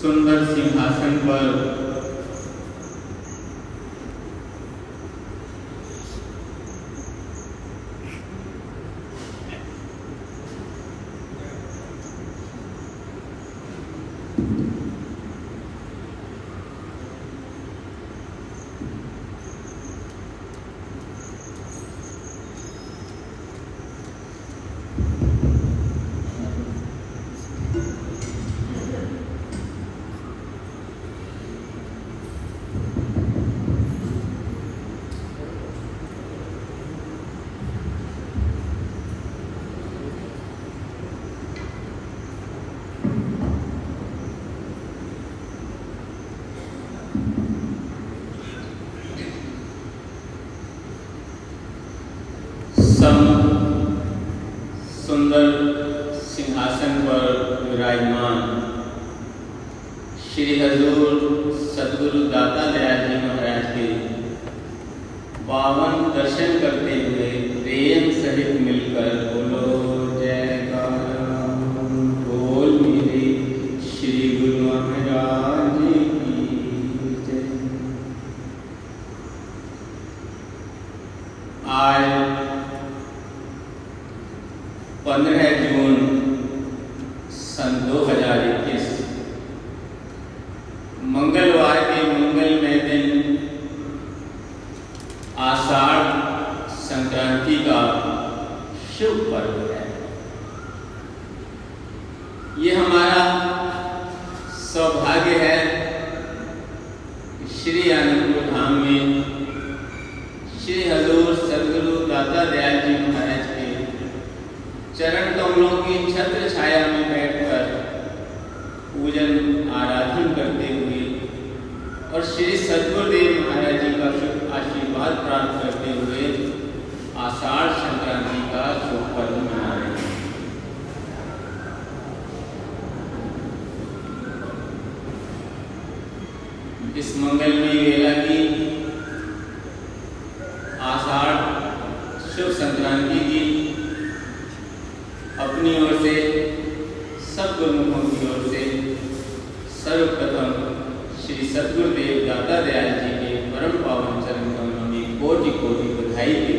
सुंदर सिंहासन पर सुंदर सिंहासन पर विराजमान श्री हजूर सद्गुरु दाता दयाल जी महाराज के पावन दर्शन करते हुए प्रेम सहित मिलकर बोलो जयकारा बोल मेरे श्री गुरु महाराज की जय। आज 15 जून सन 2021 मंगलवार के मंगलमय दिन आषाढ़ संक्रांति का शुभ पर्व है। ये हमारा सौभाग्य है कि श्री आनंदपुर धाम में श्री हजूर सद्गुरु दाता दयाल जी महाराज के चरण कमलों की छत्र छाया में बैठकर पूजन आराधन करते हुए और श्री सद्गुरुदेव महाराज जी का शुभ आशीर्वाद प्राप्त करते हुए आषाढ़ संक्रांति का शुभ पर्व मना रहे हैं। इस मंगलमय वेला की आषाढ़ शुभ संक्रांति की अपनी ओर से सब गुरुमुखों की ओर से सर्वप्रथम श्री सद्गुरुदेव दाता दयाल जी के परम पावन चरण कमलों में कोटि कोटि बधाई के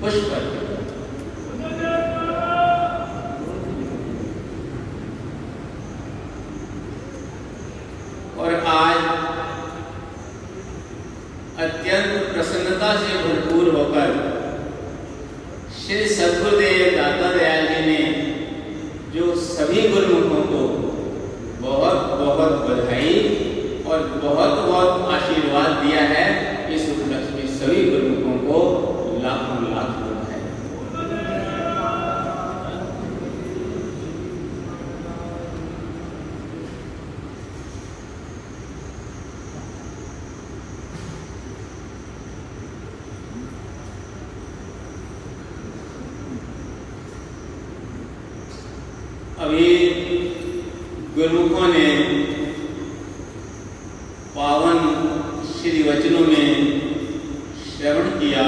पुष्प अर्पित। और आज अत्यंत प्रसन्नता से भरपूर होकर श्री सद्गुरुदेव दाता दयाल जी ने जो सभी गुरुमुखों को बहुत बहुत बधाई और बहुत बहुत आशीर्वाद दिया है, इस उपलक्ष्य में सभी गुरुमुखों को लाखों लाख बधाई। अभी गुरुमुखों ने पावन श्री वचनों में श्रवण किया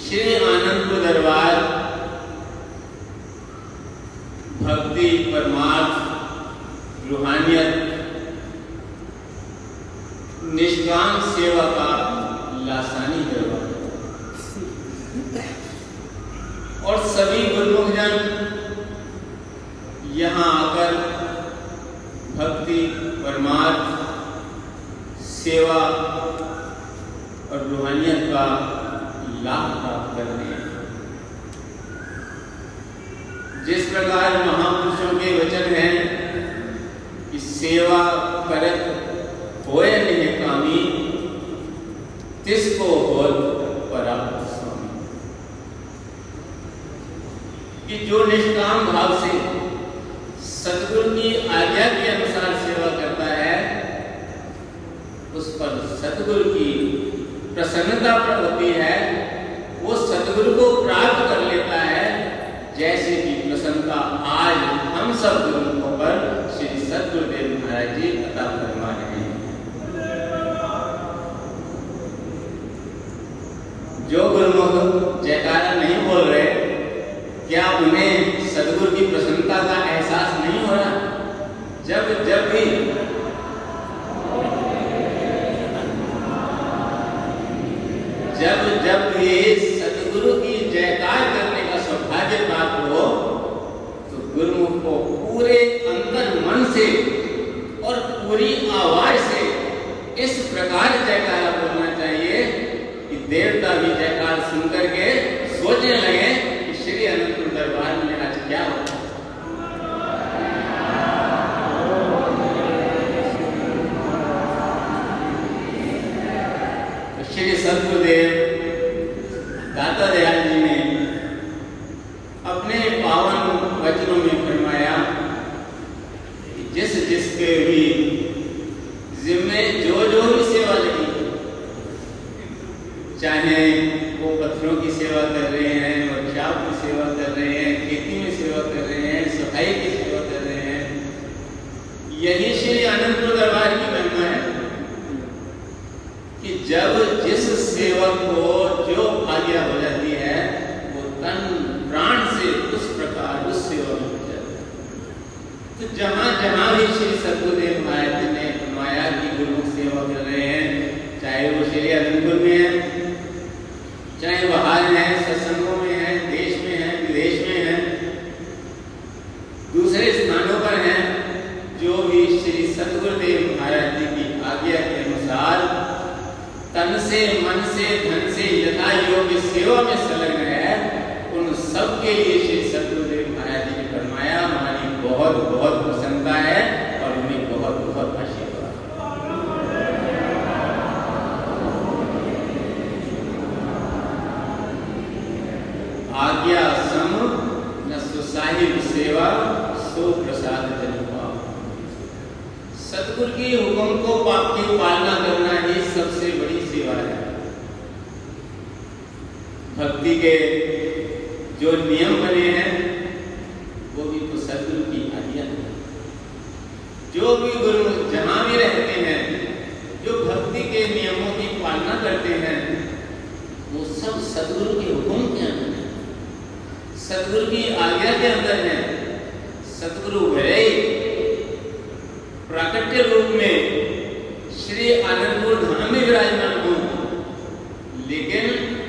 श्री आनंदपुर दरबार भक्ति परमार्थ रूहानियत निष्काम सेवा का लासानी दरबार और सभी गुरुमुखजन यहाँ आकर भक्ति परमार्थ सेवा और रूहानियत का लाभ प्राप्त करते हैं। जिस प्रकार महापुरुषों के वचन हैं कि सेवा करत होए नहीं कामी तिसको होत पराप्त स्वामी, कि जो निष्काम भाव से सद्गुरु की आज्ञा के अनुसार सेवा करता है उस पर सद्गुरु की प्रसन्नता होती है, वो सद्गुरु को प्राप्त कर लेता है, जैसे कि प्रसन्नता आज हम सब गुरुमुखों पर श्री सद्गुरुदेव महाराज जी अता फरमा रहे हैं। जो गुरुमुख जयकारा नहीं बोल रहे, क्या उन्हें सदगुरु की प्रसन्नता का एहसास नहीं हो रहा? जब भी सदगुरु की जयकार करने का सौभाग्य प्राप्त हो तो गुरुमुख को पूरे अंतर मन से और पूरी आवाज से इस प्रकार जयकारा बोलना चाहिए कि देवता भी जयकार सुनकर के सोचने लगे कि श्री अनंतपुर दरबार में आज क्या होगा। श्री सद्गुरुदेव दाता दयाल जी ने अपने पावन वचनों में फरमाया कि जिसके भी जिम्मे जो भी सेवा लगी, चाहे वो पत्थरों की सेवा कर रहे हैं, वर्कशॉप की सेवा कर रहे हैं, खेती में सेवा कर रहे हैं, सफाई की सेवा कर रहे हैं, यही श्री अनंतपुर दरबार की महिमा है कि जब जिस सेवक को जो आज्ञा हो जाती है वो तन प्राण से उस प्रकार उस सेवा में हो जाता है। तो जहां भी श्री सद्गुरुदेव महाराज ने फरमाया कि गुरुमुख सेवा कर रहे हैं, चाहे वो श्री अनंतपुर में है, चाहे बाहर है, सत्संगों में है, देश में है, विदेश में है, दूसरे स्थानों पर है, जो भी श्री सद्गुरुदेव महाराज जी की आज्ञा के अनुसार तन से, मन से, धन से यथा योग्य सेवा में संलग्न है, उन सब के लिए श्री सद्गुरुदेव महाराज जी ने फरमाया हमारी बहुत बहुत प्रसन्नता है और उन्हें बहुत बहुत आशीर्वाद। आज्ञा सम न सुसाहिब सेवा सो प्रसाद जन पाओ। सतगुरु की हुक्म को की पालना करना ही सबसे बड़ी सेवा है। भक्ति के जो नियम बने हैं वो भी तो सतगुरु की आज्ञा है। जो भी गुरु जहां भी रहते हैं, जो भक्ति के नियमों की पालना करते हैं, वो सब सतगुरु के हुक्म के अंदर है, सतगुरु की आज्ञा के अंदर है। सतगुरु भले प्राकट्य रूप में श्री आनंदपुर धाम में विराजमान हो, लेकिन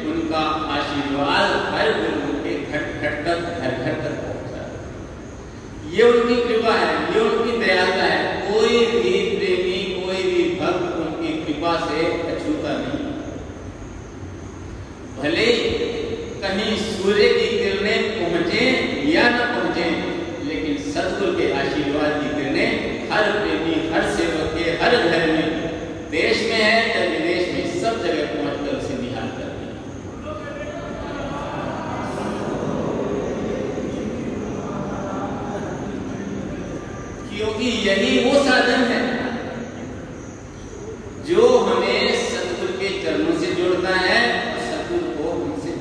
उनका आशीर्वाद हर गुरु के घर तक पहुंचा। ये उनकी कृपा है, ये उनकी दयालुता है। कोई भी प्रेमी, कोई भी भक्त उनकी कृपा से अछूता नहीं। भले कहीं सूर्य की किरणें पहुंचे या न पहुंचे, लेकिन सतगुरु के आशीर्वाद की किरणें हर प्रेमी, हर सेवक के हर घर में, देश में है या विदेश में, सब जगह पहुंचकर उसे निहाल करते हैं। क्योंकि यही वो साधन है जो हमें सतगुरु के चरणों से जोड़ता है और सतगुरु को हमसे।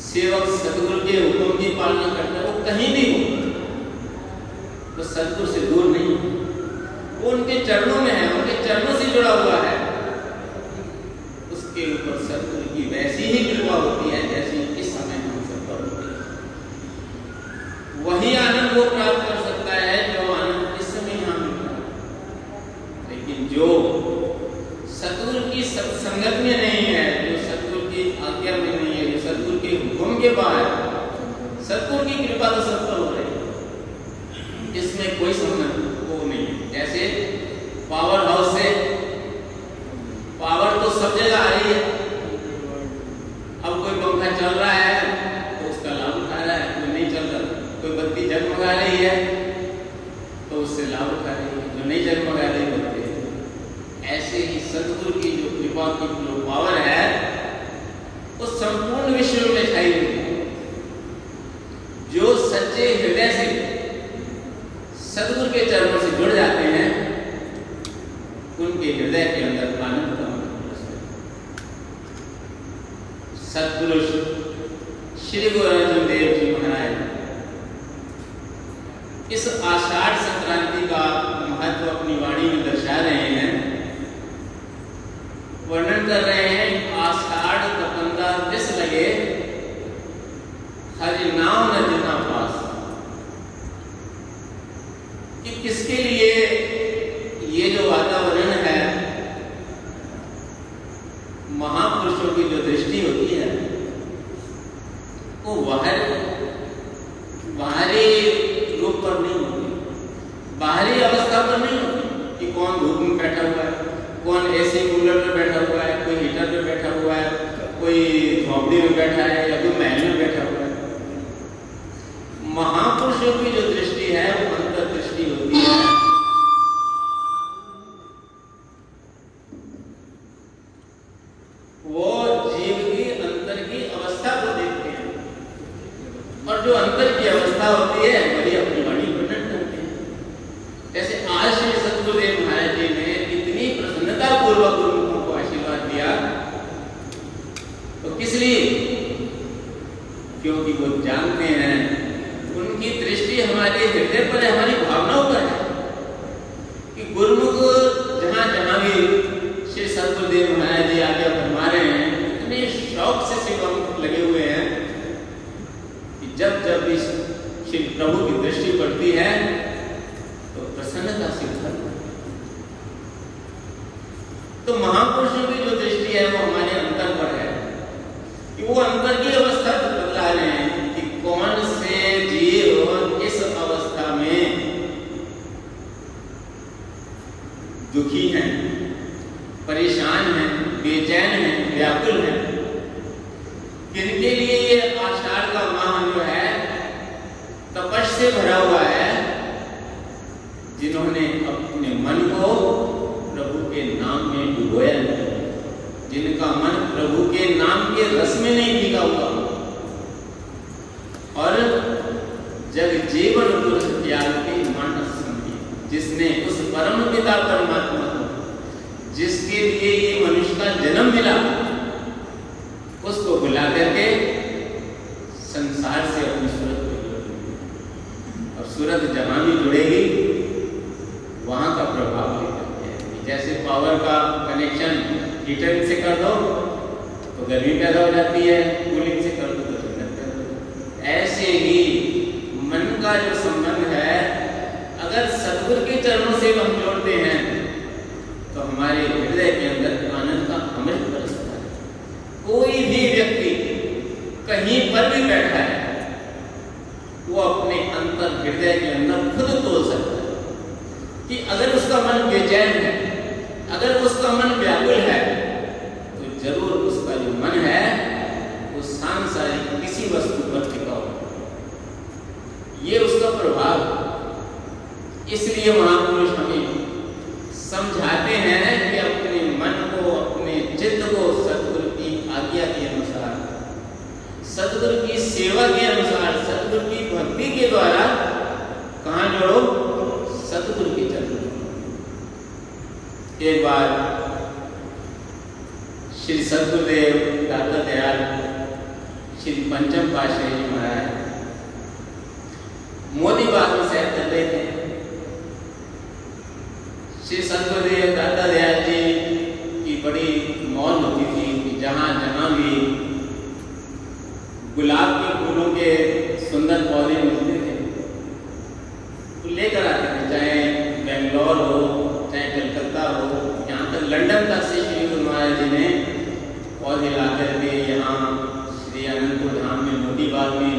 सेवक सतगुरु के हुक्म की पालना करता है, वो कहीं भी हो तो सतगुरु से दूर नहीं, वो उनके चरणों में है, उनके चरणों से जुड़ा हुआ है। उसके ऊपर सतगुरु की वैसी ही कृपा होती है जैसी इस समय हम सब पर होती है। वही आनंद वो प्राप्त कर सकता है जो आनंद इस समय यहाँ मिलता है। लेकिन जो सतगुरु की सत्संगत में नहीं है, जो सतगुरु की आज्ञा में नहीं है, जो सतगुरु के हुक्म के बाहर, सतगुरु की कृपा तो सब पर हो रही है, इसमें कोई संबंध वो नहीं है। जैसे पावर हाउस से पावर तो सब जगह आ रही है। अब कोई पंखा चल रहा है तो उसका लाभ उठा रहा है, कोई नहीं चल रहा, कोई बत्ती जगमगा रही है तो उससे लाभ उठा रही है, जो नहीं जगमगा रही बत्ती। ऐसे ही सतगुरु की जो कृपा की जो पावर है वो संपूर्ण विश्व में छाई हुई है। जो सच्चे हृदय से सतगुरु के चरणों से जुड़ जाते हैं, उनके हृदय के अंदर आनंद का सतगुरु श्री गुरु अर्जुन देव जी महाराज इस आषाढ़ संक्रांति का महत्व अपनी वाणी में दर्शा रहे हैं, वर्णन कर रहे हैं। आषाढ़ तपंदा दिस लगे हरि इसके लिए ये जो वातावरण है, महापुरुषों की जो दृष्टि होती है वो बाहरी रूप पर नहीं होती, बाहरी अवस्था पर नहीं होती कि कौन धूप में बैठा हुआ है, कौन एसी कूलर में बैठा हुआ है, कोई हीटर में बैठा हुआ है, कोई झोपड़ी में बैठा है या कोई महल में बैठा हुआ है। महापुरुषों की जो दृष्टि है वो अंतर्दृष्टि होती है। वो जीव की अंतर की अवस्था को देखते हैं और जो अंतर की अवस्था होती है वही अपनी वाणी प्रकट करते हैं। जैसे आज श्री सद्गुरुदेव महाराज जी ने इतनी प्रसन्नता पूर्वक उनको आशीर्वाद दिया, तो किस लिए? क्योंकि वो जानते हैं, उनकी दृष्टि हमारे हृदय पर है, हमारी भावनाओं पर है कि गुरुमुख जहां जहां भी श्री सद्गुरुदेव महाराज जी आज्ञा फरमा रहे हैं, इतने शौक से सेवा लगे हुए हैं कि जब जब भी श्री प्रभु की दृष्टि पड़ती है तो प्रसन्नता से भर। तो महापुरुषों की जो दृष्टि है वो हमारे अंतर पर है कि वो अंतर की अवस्था बतला रहे हैं कि कौन से जीव इस अवस्था में दुखी हैं, परेशान हैं, बेचैन हैं, व्याकुल हैं। किनके लिए ये आषाढ़ का माह जो है तपस्या से भरा हुआ है? जिन्होंने अपने मन को प्रभु के नाम में डुबोया नहीं, जिनका मन प्रभु के नाम के रस में नहीं भीगा हुआ, और जग जीवन पुरुष त्याग के मानस समझी, जिसने उस परम पिता परमात्मा को, जिसके लिए ये मनुष्य का जन्म मिला, उसको भुला करके संसार से अपनी सूरत को जोड़, और सूरत जहां भी जुड़ेगी वहां का प्रभाव लेकर के, जैसे पावर का कनेक्शन हीटर से कर दो तो गर्मी पैदा हो जाती है, कूलिंग से कर दो तो ठंडक पैदा हो जाती है। ऐसे ही मन का जो संबंध है, अगर सद्गुरु के चरणों से हम जोड़ते हैं तो हमारे हृदय के अंदर आनंद का अमृत बरसता है। कोई भी व्यक्ति कहीं पर भी बैठा है, वो अपने अंतर हृदय के अंदर खुद तोल सकता है कि अगर उसका मन बेचैन है, अगर उसका मन व्याकुल है, तो जरूर उसका जो मन है वो सांसारिक किसी वस्तु पर टिका हुआ, ये उसका प्रभाव। इसलिए महापुरुष हमें समझाते हैं कि अपने मन को, अपने चित्त को सद्गुरु की आज्ञा के अनुसार, सद्गुरु की सेवा के अनुसार, सद्गुरु की भक्ति के द्वारा कहां जोड़ो? सद्गुरु के चरणों। एक बार श्री सद्गुरुदेव दाता दयाल श्री पंचम पातशाही जी महाराज मोदी बाग में सैर कर रहे थे। श्री सद्गुरुदेव दाता दयाल जी की बड़ी मौज होती थी कि जहां जहां भी गुलाब के फूलों के सुंदर पौधे मिलते थे तो लेकर आते थे, चाहे बेंगलोर हो, चाहे कलकत्ता हो, यहाँ तक लंदन तक से श्री गुरु महाराज जी ने पौधे ला करके यहाँ श्री अनंतपुर धाम में मोती बाग में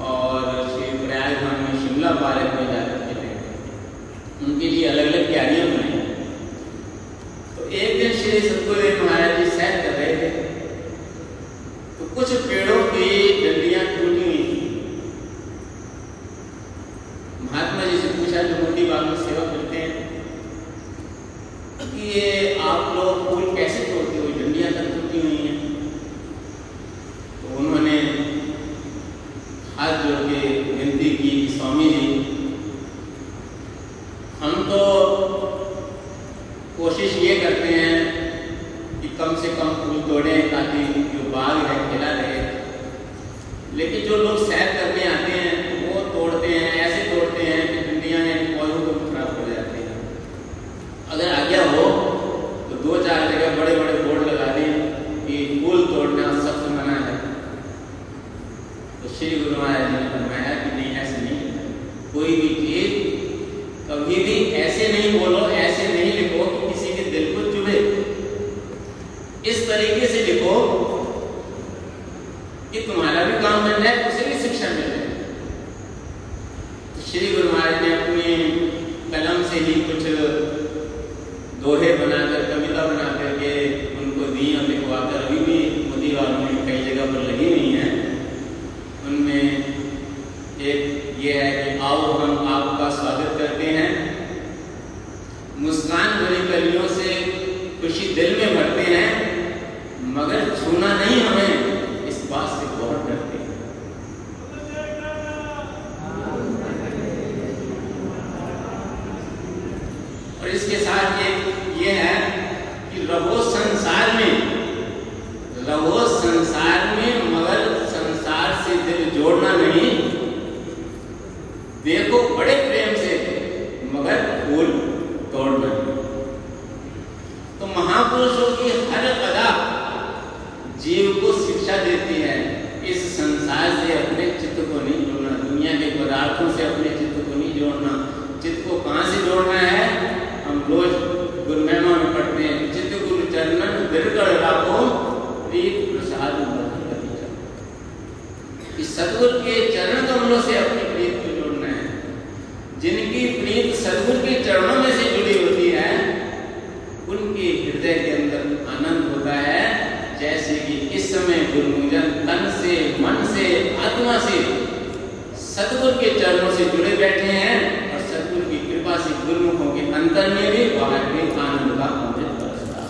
और श्री प्रयाग धाम में शिमला पार्क में जा करके थे, उनके लिए अलग अलग क्यारियाँ बनाई। तो एक दिन श्री सद्गुरुदेव महाराज जी सैर कर रहे थे तो कुछ पेड़ों की डंडियां टूटी हुई थी। महात्मा जी से पूछा, जो मोती बाग में सेवा करते हैं, कि ये आप लोग फूल कैसे तोड़ते हो, डंडियां तक टूटी हुई हैं? तो उन्होंने हाथ जोड़ के विनती की, स्वामी जी हम तो कोशिश ये करते हैं कि कम से कम फूल तोड़े ताकि जो बाग है खिला रहे, लेकिन जो लोग सैर करने आते हैं वो तोड़ते हैं, ऐसे तोड़ते हैं कि डंडियां पौधों को खराब हो जाती हैं। अगर आज्ञा हो तो 2-4 जगह बड़े बड़े बोर्ड लगा दें कि फूल तोड़ना सख्त मना है। तो श्री गुरु महाराज जी ने फरमाया कि नहीं, ऐसे नहीं, कोई भी चीज कभी भी ऐसे नहीं बोलो, ऐसे नहीं लिखो कि किसी के दिल को चुभे। इस तरीके से लिखो कि तुम्हारा भी काम बन जाए, उसे भी शिक्षा मिल जाए। तो श्री गुरु महाराज ने अपनी कलम से ही कुछ दोहे बनाकर, कविता बना करके उनको दी और लिखवाकर अभी भी मोदी वालों में कई जगह पर लगी हुई हैं। उनमें एक ये है कि आओ हम आपका स्वागत करते हैं, मुस्कान भरी कलियों से खुशी दिल में भरते हैं, मगर छूना नहीं हमें, इस बात से बहुत डरते हैं। और इसके साथ एक ये है कि रहो संसार में, रहो संसार में, मगर संसार से दिल जोड़ना नहीं। देखो बड़े प्रेम से, मगर फूल तोड़ना नहीं। तो महापुरुषों की हर अदा जीव को शिक्षा देती है, इस संसार से अपने चित्त को नहीं जोड़ना, दुनिया के पदार्थों से अपने चित्त को नहीं जोड़ना। चित्त को कहाँ से जोड़ना है? हम रोज गुरु महिमा में पढ़ते हैं, चित्त गुरु चरणन बिरकड़ राखो, प्रीत प्रसाद इस सद्गुरु के चरण कमलों से अपनी प्रीत को जोड़ना है। जिनकी प्रीत सद्गुरु के चरणों में से जुड़ी होती है, उनके हृदय के अंदर आनंद होता है। जैसे कि इस समय गुरुमुजन तन से, मन से, आत्मा से सद्गुरु के चरणों से जुड़े बैठे हैं और सद्गुरु की कृपा से गुरुमुखों के अंतर में भी, बाहर भी आनंद का अमृत बरसता है।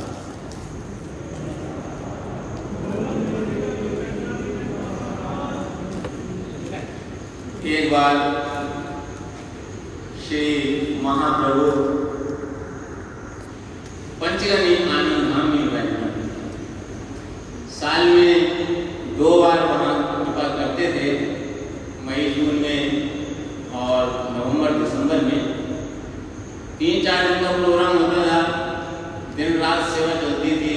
एक बार श्री महाप्रभु पंचगनी आनंद धाम में बैठे, साल में 2 बार वहां कृपा करते थे, मई जून में और नवंबर दिसंबर में। 3-4 दिन का प्रोग्राम होता था, दिन रात सेवा चलती थी।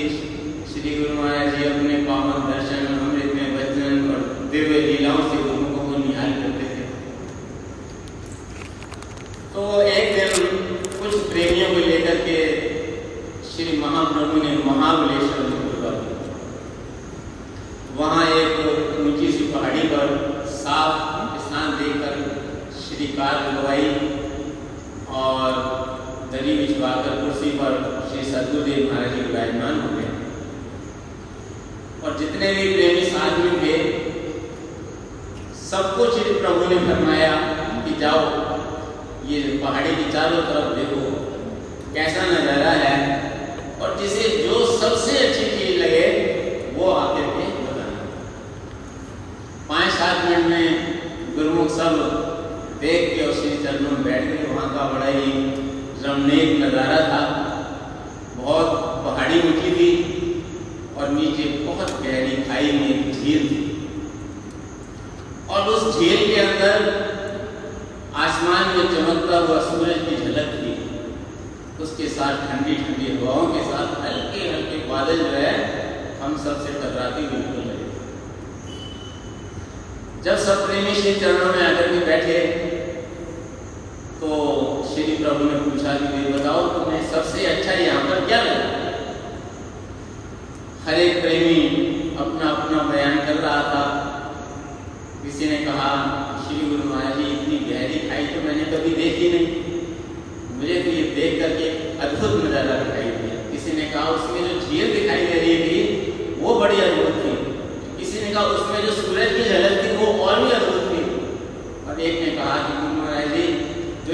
श्री गुरु महाराज जी अपने पावन दर्शन, अमृत में वचन और दिव्य लीलाओं से गुरुमुखों को निहाल करते थे। तो एक दिन कुछ प्रेमियों को लेकर के श्री महाप्रभु ने महाबलेश्वर में कृपा की। वहां एक ऊंची सी पहाड़ी पर साफ स्नान देकर श्री कार लगवाई और दरी बिछवाकर कुर्सी पर श्री सद्गुरुदेव महाराज जी विराजमान हो गए। और जितने भी प्रेमी साथ में थे, सबको श्री प्रभु ने फरमाया कि जाओ ये पहाड़ी की चारों तरफ देखो कैसा नजारा है, और जिसे जो सबसे अच्छी चीज लगे वो आकर के बताना। 5-7 मिनट में गुरुमुख सब देख के और श्री चरणों में बैठ गए। वहाँ का बड़ा ही रमणीक नजारा था। बहुत पहाड़ी ऊंची थी और नीचे बहुत गहरी खाई में एक झील थी, और उस झील के अंदर आसमान में चमकता हुआ सूरज की झलक थी। उसके साथ ठंडी ठंडी हवाओं के साथ हल्के हल्के बादल जो है हम सबसे टकराती हुई निकल रहे। जब सब प्रेमी श्री चरणों में आकर के बैठे तो श्री प्रभु ने पूछा कि बताओ तुम्हें सबसे अच्छा यहाँ पर क्या लगा? हर एक प्रेमी अपना अपना बयान कर रहा था। किसी ने कहा श्री गुरु महाराज जी इतनी गहरी खाई तो मैंने कभी देखी नहीं, मुझे तो ये देख करके अद्भुत नजारा दिखाई दिया। किसी ने कहा उसमें जो झील दिखाई दे रही थी वो बड़ी अद्भुत थी। किसी ने कहा उसमें जो सूरज की झलक थी वो और भी अद्भुत थी। और एक ने कहा कि गुरु महाराज जी जो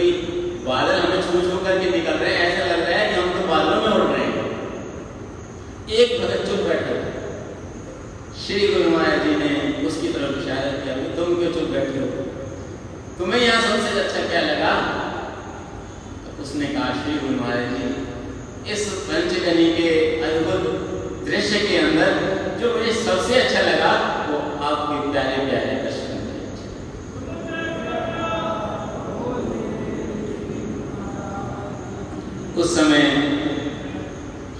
बादल हमें छू छू करके निकल रहे हैं, ऐसा लग रहा है कि हम तो बादलों में उड़ रहे हैं। एक भगत चुप बैठा। श्री गुरु महाराज जी ने उसकी तरफ इशारा किया, तुम क्यों चुप बैठे हो, तुम्हें यहाँ सबसे अच्छा क्या लगा? तो उसने कहा श्री गुरु महाराज जी इस पंचगनी के अद्भुत दृश्य के अंदर जो मुझे सबसे अच्छा लगा वो आपके प्यारे प्यारे दर्शन। उस समय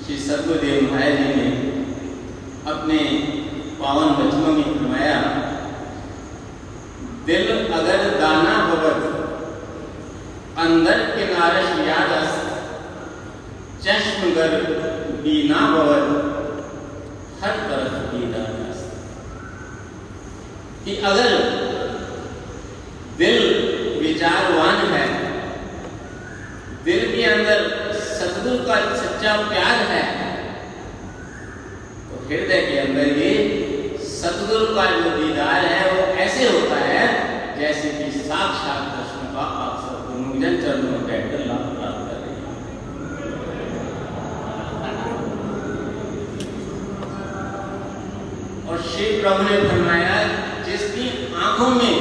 श्री सद्गुरुदेव महाराज जी ने अपने पावन वचनों में फरमाया, दिल अगर दाना भगत अंदर किनारश यादस चश्मगर बीना भवन हर तरफ दीदारस। कि अगर दिल विचारवान है, दिल के अंदर सतगुरु का सच्चा प्यार है, तो हृदय के अंदर ये सतगुरु का जो दीदार है वो ऐसे होता है जैसे कि साक्षात दर्शन का आप सब गुरुजन चरणों में बैठकर लाभ प्राप्त कर रहे हैं। और श्री प्रभु ने फरमाया जिसकी आंखों में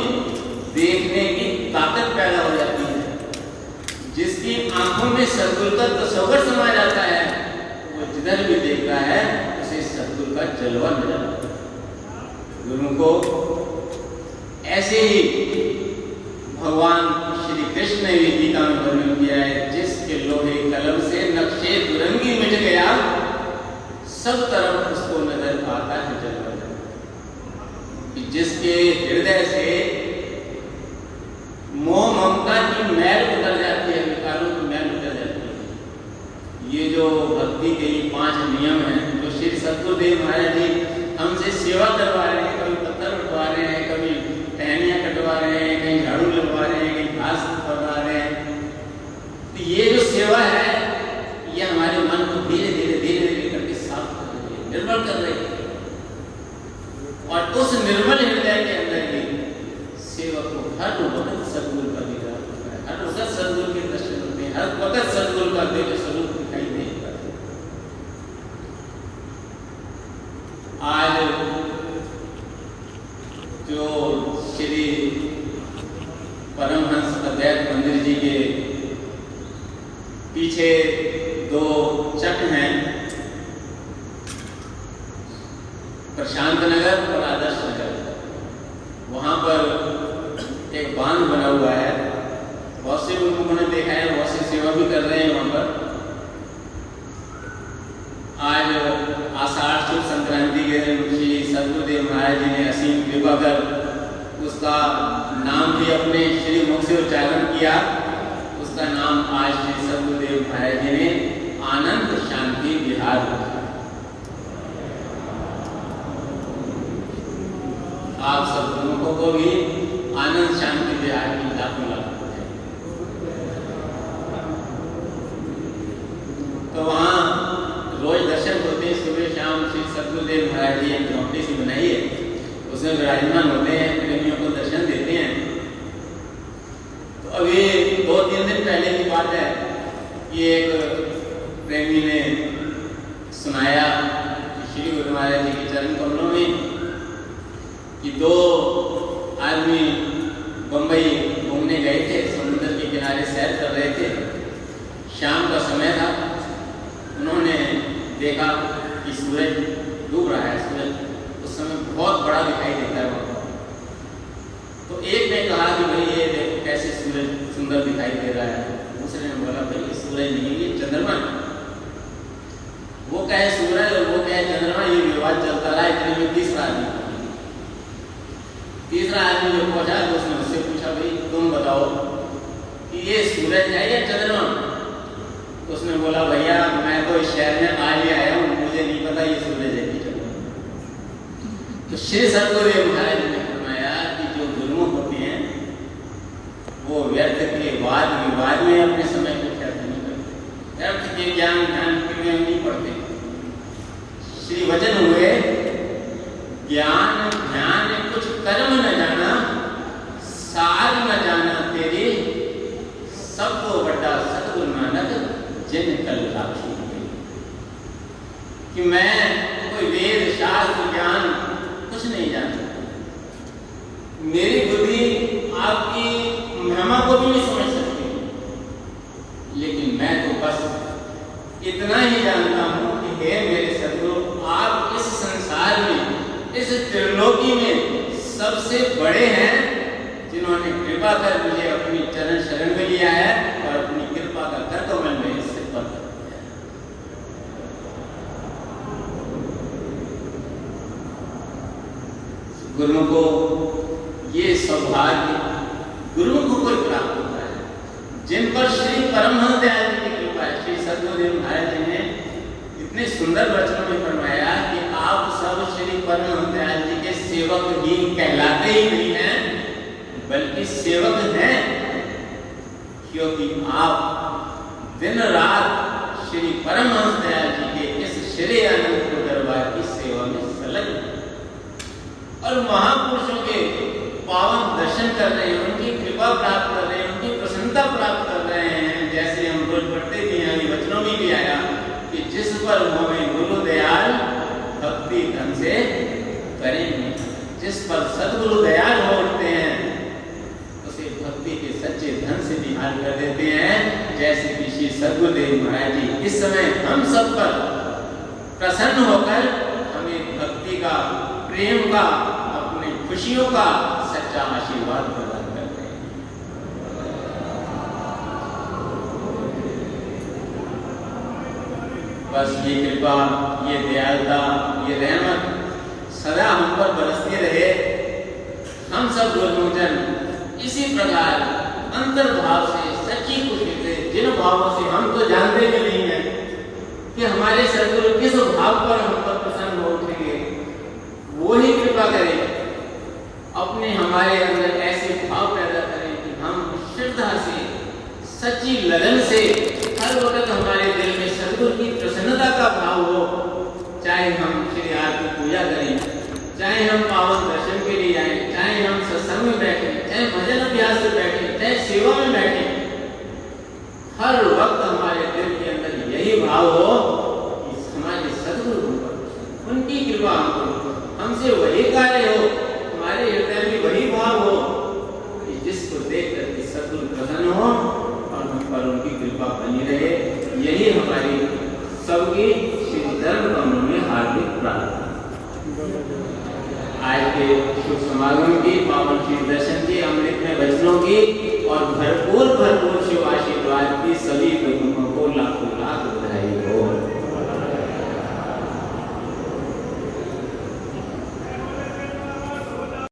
देखने की ताकत पैदा हो जाती है, जिसकी आंखों में सतगुरु का तस्वर समा जाता है, वो जिधर भी देखता है उसे सतगुरु का जलवा मिल जाता है। गुरु को ऐसे ही भगवान श्री कृष्ण ने भी गीता में वर्णन किया है, जिसके लोहे कलम से नक्शे दुरंगी मिट गया, सब तरफ उसको नजर आता है जलवा। जिसके हृदय से मोह ममता की मैल उतर जाती है, विकारों की मैल उतर जाती है। ये जो भक्ति के 5 नियम हैं जो श्री सतगुरुदेव महाराज जी हमसे सेवा करवा रहे हैं, कभी पत्थर उठवा रहे हैं, कभी टहनियां कटवा रहे हैं, कहीं झाड़ू लगवा रहे हैं, कहीं घास फरवा रहे हैं, तो ये जो सेवा है ये हमारे मन को धीरे धीरे करके साफ कर रही है, निर्मल कर रही है। और उस निर्मल हृदय के अंदर ही सेवक को हर वक्त सतगुरु का दीदार होता है, हर वक्त सतगुरु के दर्शन होते हैं, हर वक्त सतगुरु का दिव्य स्वरूप दिखाई देता है। आज जो श्री परमहंस अद्वैत मंदिर जी के पीछे 2 चक हैं, प्रशांत नगर और आदर्श नगर, वहां पर एक बांध बना हुआ है। बहुत से लोगों ने देखा है, बहुत सी सेवा भी कर रहे हैं वहां पर। आज आषाढ़ शुभ संक्रांति के दिन श्री सतगुरुदेव महाराज जी ने असीम कृपा कर उसका नाम भी अपने श्री मुख से उच्चारण किया। उसका नाम आज श्री सतगुरुदेव महाराज जी ने आनंद शांति विहार रखा। आप सब लोगों को भी आनंद शांति विहार की लाभ मिला। तो वहाँ रोज दर्शन होते हैं, सुबह शाम श्री सतगुरुदेव महाराज जी एक झोंपड़ी सी बनाई है, उसमें विराजमान होते हैं, प्रेमियों को दर्शन देते हैं। तो अभी 2-3 दिन पहले की बात है कि एक प्रेमी ने सुनाया श्री गुरु महाराज जी के चरण कमलों में कि 2 आदमी बंबई घूमने गए थे, समुद्र के किनारे सैर कर रहे थे, शाम का समय था। उन्होंने देखा कि सूरज डूब रहा है, सूरज उस समय बहुत बड़ा दिखाई देता है वहाँ। तो एक ने कहा कि भाई ये देखो कैसे सूरज सुंदर दिखाई दे रहा है। दूसरे ने बोला भाई ये सूरज नहीं, ये चंद्रमा है। वो कहे सूरज और वो कहे चंद्रमा, ये विवाद चलता रहा। इतने में तीसरा आदमी जो पहुंचा तो उसने उससे पूछा भाई तुम बताओ कि ये सूरज है या चंद्रमा? तो उसने बोला भैया मैं तो इस शहर में आज ही आया हूँ, मुझे नहीं पता ये सूरज है कि चंद्रमा। तो श्री सतगुरुदेव महाराज ने फरमाया कि जो गुरुमुख होते हैं वो व्यर्थ के वाद विवाद में अपने समय को व्यर्थ नहीं करते, व्यर्थ के ज्ञान के नहीं पढ़ते। श्री वचन हुए ज्ञान ध्यान कुछ कर्म न जाना, सार न जाना तेरे, सबको बड़ा सतगुरु नानक जिन कल राखी। कि मैं कोई वेद शास्त्र ज्ञान कुछ नहीं जानता, मेरी बुद्धि आपकी महिमा को भी नहीं समझ सकती, लेकिन मैं तो बस इतना ही जानता हूं कि हे मेरे सतगुरु, आप इस संसार में, इस त्रिलोकी में सबसे बड़े हैं, जिन्होंने कृपा कर मुझे अपनी चरण शरण में लिया है और अपनी कृपा का कर्तव्य में इससे पर दिया। गुरु को ये सौभाग्य गुरु को कोई प्राप्त होता है। जिन पर श्री परमहंस दयाल जी की कृपा है। श्री सद्गुरुदेव महाराज जी ने इतने सुंदर वचनों में फरमाया कि आप सब श्री परमहंस दयाल जी के सेवक ही कहलाते ही नहीं हैं, बल्कि सेवक हैं, क्योंकि आप दिन रात श्री परमहंस दयाल जी के इस श्री अनंत दरबार की सेवा में संलग्न और महापुरुषों के पावन दर्शन कर रहे हैं, उनकी कृपा प्राप्त कर रहे हैं, उनकी प्रसन्नता प्राप्त कर रहे हैं। जैसे हम रोज पढ़ते थे, यहाँ वचनों में भी आया कि जिस पर मोहे गुरु दयाल भक्ति धन से करेंगे। जिस पर सदगुरु दयाल हो उठते हैं उसे भक्ति के सच्चे धन से निहाल कर देते हैं। जैसे कि श्री सद्गुरुदेव महाराज जी इस समय हम सब पर प्रसन्न होकर हमें भक्ति का, प्रेम का, अपने खुशियों का सच्चा आशीर्वाद प्रदान करते हैं। बस ये कृपा, ये दयालुता, ये रहमत सदा हम पर बरसती रहे। हम सब गुरुजन इसी प्रकार अंतर्भाव से, सच्ची खुशी से, जिन भावों से हम तो जानते भी नहीं है कि हमारे सदगुरु किस भाव पर हम पर प्रसन्न हो उठेंगे, वो ही कृपा करें, अपने हमारे अंदर ऐसे भाव पैदा करें कि हम श्रद्धा से, सच्ची लगन से हर वक्त हमारे दिल में सदगुरु की प्रसन्नता का भाव हो। चाहे हम श्री आरती पूजा करें, चाहे हम पावन दर्शन के लिए आए, चाहे हम सत्संग में बैठे, चाहे भजन अभ्यास में बैठे, चाहे सेवा में बैठे, हर वक्त हमारे दिल के अंदर यही भाव हो कि हमारे सदगुरु उनकी कृपा हमसे वही कार्य हो, हमारे हृदय में वही भाव हो कि जिसको देख करके सदगुरु प्रसन्न हो और हम पर उनकी कृपा बनी रहे। यही हमारी सबकी श्री धर्म कमलों में हार्दिक प्रार्थना। आज के शुभ समागम की, पावन शिव दर्शन की, अमृत में वचनों की और भरपूर शिव आशीर्वाद की सभी लोगों को लाभ